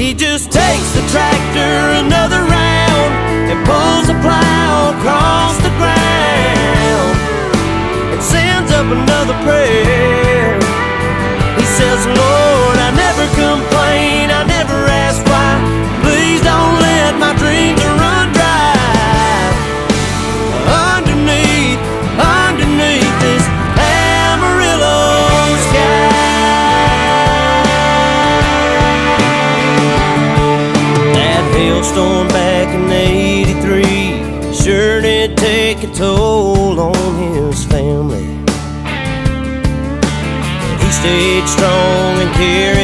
He just takes the tractor another round and pulls the plow across the ground and sends up another prayer. He says, Lord, I never complain, I never ask why. Please don't let my dreams run dry. Underneath this Amarillo sky. That hailstorm back in '83 sure did take a toll on his family. He stayed strong and carried